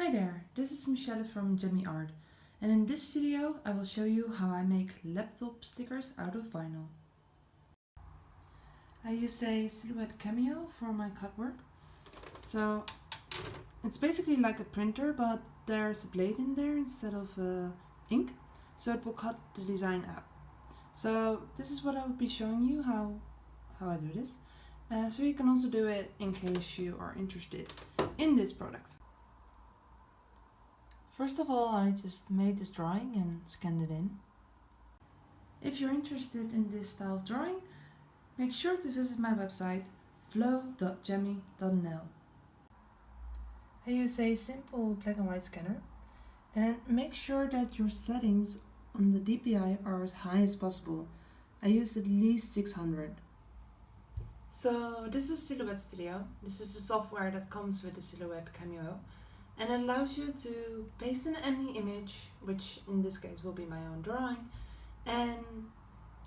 Hi there, this is Michelle from Gemmy Art, and in this video I will show you how I make laptop stickers out of vinyl. I use a Silhouette Cameo for my cut work. So it's basically like a printer, but there's a blade in there instead of ink, so it will cut the design out. So this is what I will be showing you how I do this. So you can also do it in case you are interested in this product. First of all, I just made this drawing and scanned it in. If you're interested in this style of drawing, make sure to visit my website flow.gemmy.nl. I use a simple black and white scanner, and make sure that your settings on the DPI are as high as possible. I use at least 600. So this is Silhouette Studio. This is the software that comes with the Silhouette Cameo, and it allows you to paste in any image, which in this case will be my own drawing, and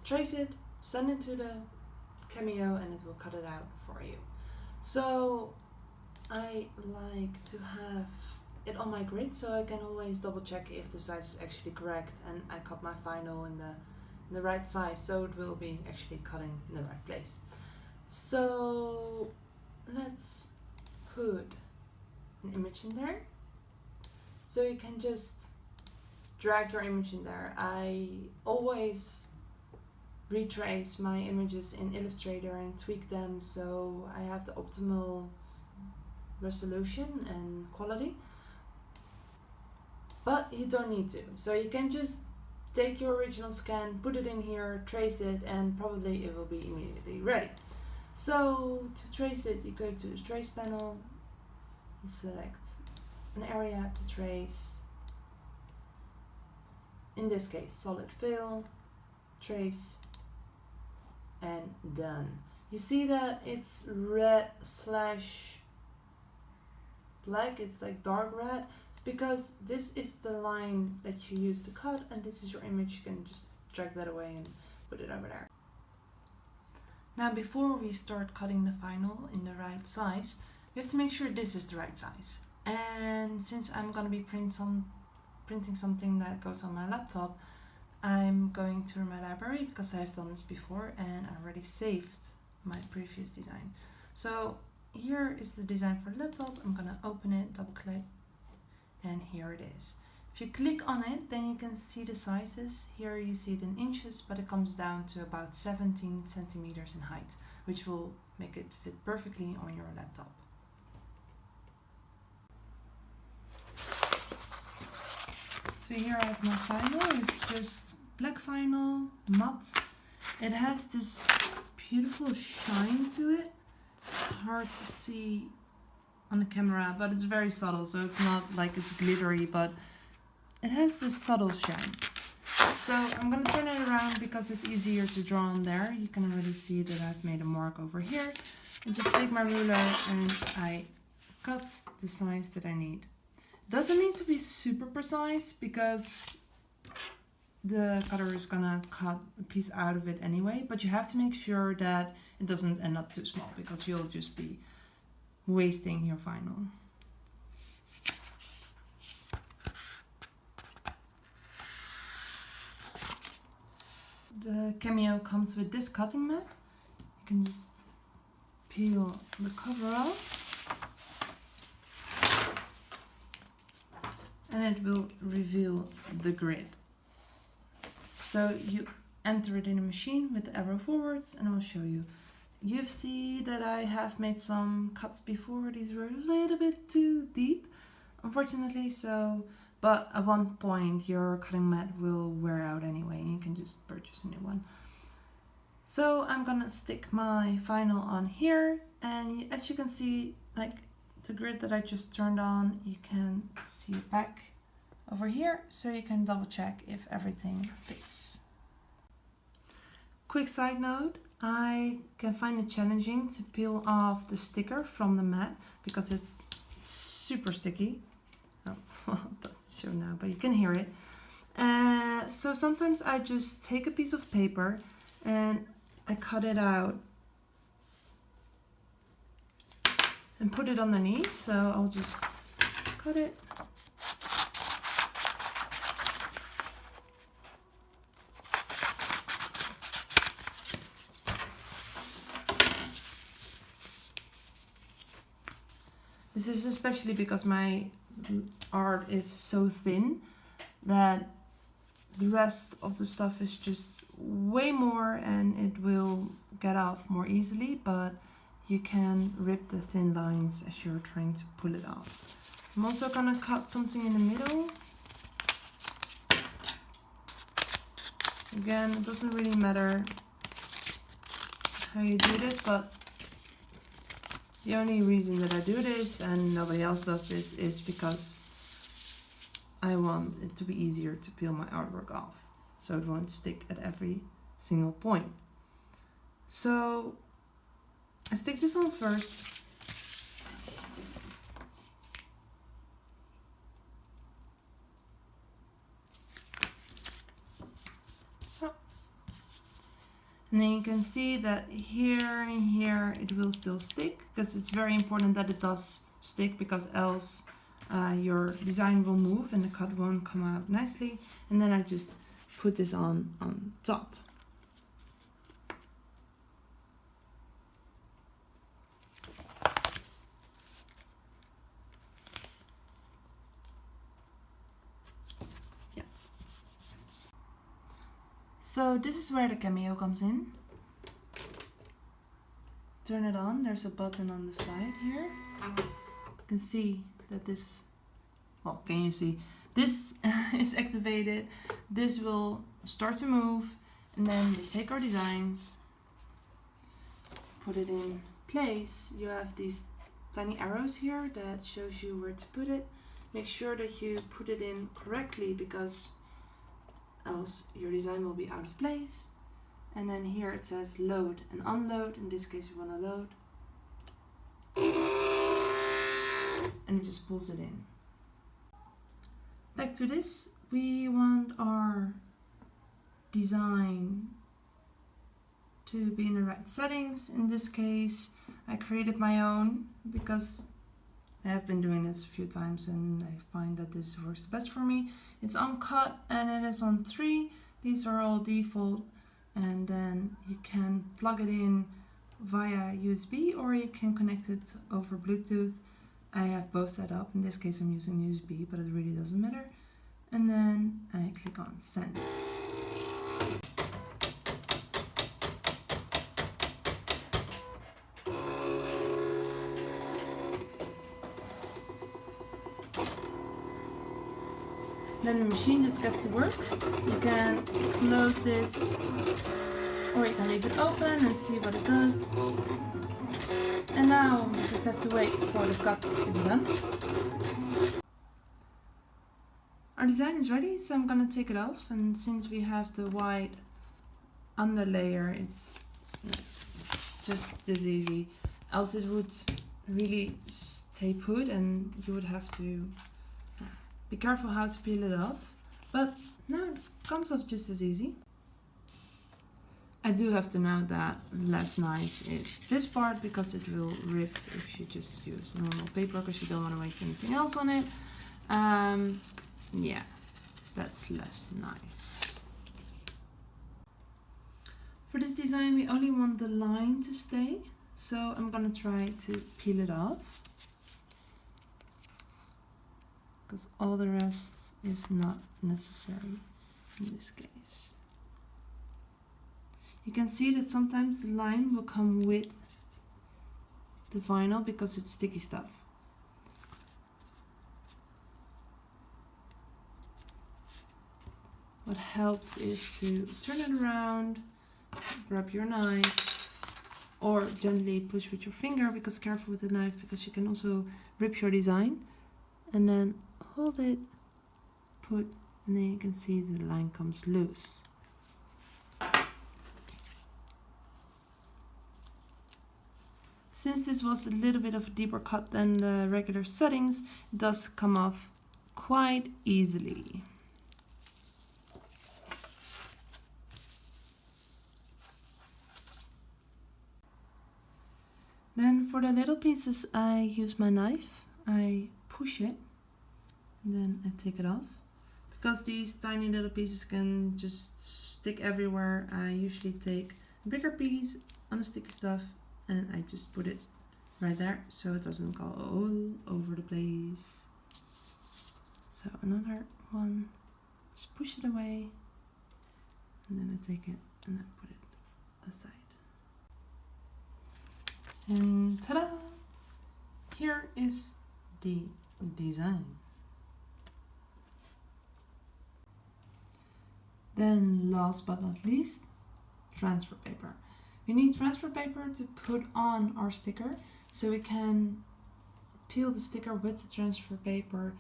trace it, send it to the Cameo, and it will cut it out for you. So I like to have it on my grid so I can always double check if the size is actually correct, and I cut my vinyl in the right size, so it will be actually cutting in the right place. So let's put an image in there. So you can just drag your image in there. I always retrace my images in Illustrator and tweak them so I have the optimal resolution and quality. But you don't need to. So you can just take your original scan, put it in here, trace it, and probably it will be immediately ready. So to trace it, you go to the trace panel, you select an area to trace, in this case solid fill, trace, and done. You see that it's red slash black, it's like dark red. It's because this is the line that you use to cut, and this is your image. You can just drag that away and put it over there. Now before we start cutting the vinyl in the right size, we have to make sure this is the right size. And since I'm going to be printing something that goes on my laptop, I'm going through my library because I've done this before and I already saved my previous design. So here is the design for the laptop. I'm going to open it, double click, and here it is. If you click on it, then you can see the sizes. Here you see it in inches, but it comes down to about 17 centimeters in height, which will make it fit perfectly on your laptop. So here I have my vinyl. It's just black vinyl, matte. It has this beautiful shine to it. It's hard to see on the camera, but it's very subtle, so it's not like it's glittery, but it has this subtle shine. So I'm going to turn it around because it's easier to draw on there. You can already see that I've made a mark over here. I just take my ruler and I cut the size that I need. It doesn't need to be super precise because the cutter is gonna cut a piece out of it anyway, but you have to make sure that it doesn't end up too small because you'll just be wasting your vinyl. The Cameo comes with this cutting mat. You can just peel the cover off and it will reveal the grid. So you enter it in a machine with the arrow forwards and I'll show you. You see that I have made some cuts before. These were a little bit too deep, unfortunately, but at one point your cutting mat will wear out anyway and you can just purchase a new one. So I'm gonna stick my vinyl on here, and as you can see, like the grid that I just turned on, you can see it back over here, so you can double check if everything fits. Quick side note, I can find it challenging to peel off the sticker from the mat because it's super sticky. Oh, well, it doesn't show now, but you can hear it. So sometimes I just take a piece of paper and I cut it out and put it underneath. So I'll just cut it This is especially because my art is so thin that the rest of the stuff is just way more and it will get off more easily, but you can rip the thin lines as you're trying to pull it off. I'm also gonna cut something in the middle. Again, it doesn't really matter how you do this, but the only reason that I do this and nobody else does this is because I want it to be easier to peel my artwork off, so it won't stick at every single point. So I stick this on first. So, and then you can see that here and here it will still stick, because it's very important that it does stick, because else your design will move and the cut won't come out nicely. And then I just put this on top. Yeah. So this is where the cameo comes in. Turn it on, there's a button on the side here. You can see that this, well, can you see? This is activated. This will start to move, and then we take our designs, put it in place. You have these tiny arrows here that shows you where to put it. Make sure that you put it in correctly, because else your design will be out of place. And then here it says load and unload. In this case we want to load. And it just pulls it in. Back to this, we want our design to be in the right settings. In this case, I created my own because I have been doing this a few times and I find that this works the best for me. It's on cut and it is on 3. These are all default, and then you can plug it in via USB or you can connect it over Bluetooth. I have both set up. In this case I'm using USB, but it really doesn't matter. And then I click on send. Then the machine just gets to work. You can close this, or you can leave it open and see what it does. And now we just have to wait for the cut to be done. Our design is ready, so I'm gonna take it off. And since we have the white underlayer, it's just this easy. Else it would really stay put and you would have to be careful how to peel it off. But now it comes off just as easy. I do have to note that less nice is this part, because it will rip if you just use normal paper, because you don't want to waste anything else on it. Yeah, that's less nice. For this design we only want the line to stay, so I'm gonna try to peel it off, because all the rest is not necessary in this case. You can see that sometimes the line will come with the vinyl because it's sticky stuff. What helps is to turn it around, grab your knife, or gently push with your finger, because careful with the knife, because you can also rip your design. And then hold it, put, and then you can see the line comes loose. Since this was a little bit of a deeper cut than the regular settings, it does come off quite easily. Then for the little pieces I use my knife. I push it and then I take it off. Because these tiny little pieces can just stick everywhere, I usually take a bigger piece on the sticky stuff and I just put it right there, so it doesn't go all over the place. So another one, just push it away, and then I take it and I put it aside. And ta-da! Here is the design. Then last but not least, transfer paper. We need transfer paper to put on our sticker, so we can peel the sticker with the transfer paper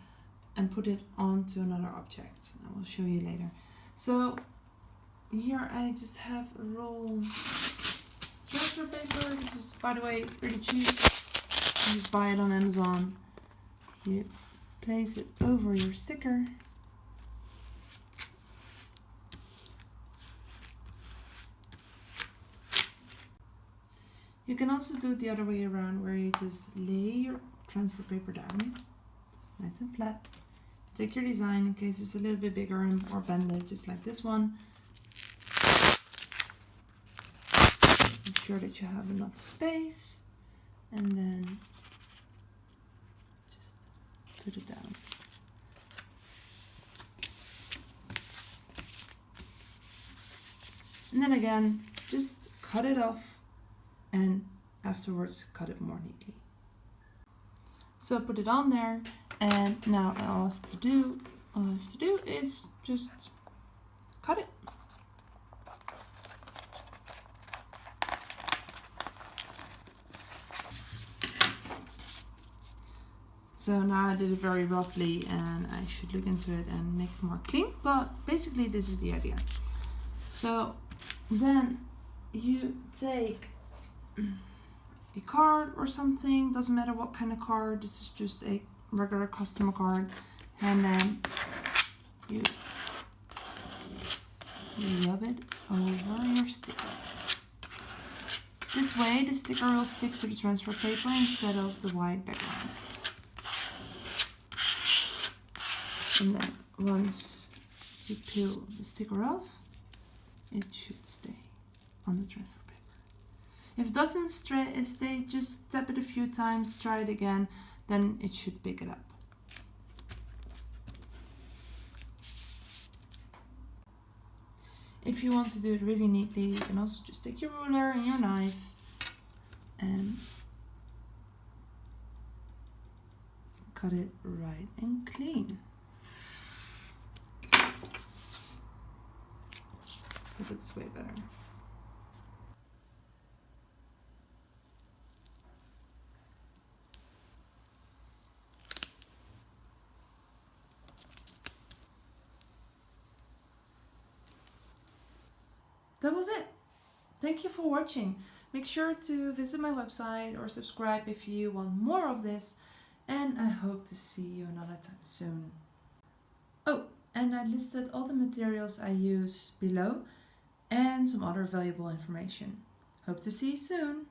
and put it onto another object. I will show you later. So here I just have a roll transfer paper. This is, by the way, pretty cheap. You just buy it on Amazon. You place it over your sticker. You can also do it the other way around, where you just lay your transfer paper down, nice and flat. Take your design in case it's a little bit bigger or bend it, just like this one. Make sure that you have enough space, and then just put it down. And then again, just cut it off, and afterwards cut it more neatly. So put it on there, and now all I have to do is just cut it. So now I did it very roughly, and I should look into it and make it more clean, but basically this is the idea. So then you take a card or something, doesn't matter what kind of card, this is just a regular customer card, and then you rub it over your sticker. This way the sticker will stick to the transfer paper instead of the white background. And then once you peel the sticker off, it should stay on the transfer. If it doesn't stay, just tap it a few times, try it again, then it should pick it up. If you want to do it really neatly, you can also just take your ruler and your knife and cut it right and clean. That looks way better. That was it. Thank you for watching. Make sure to visit my website or subscribe if you want more of this, and I hope to see you another time soon. Oh, and I listed all the materials I use below and some other valuable information. Hope to see you soon.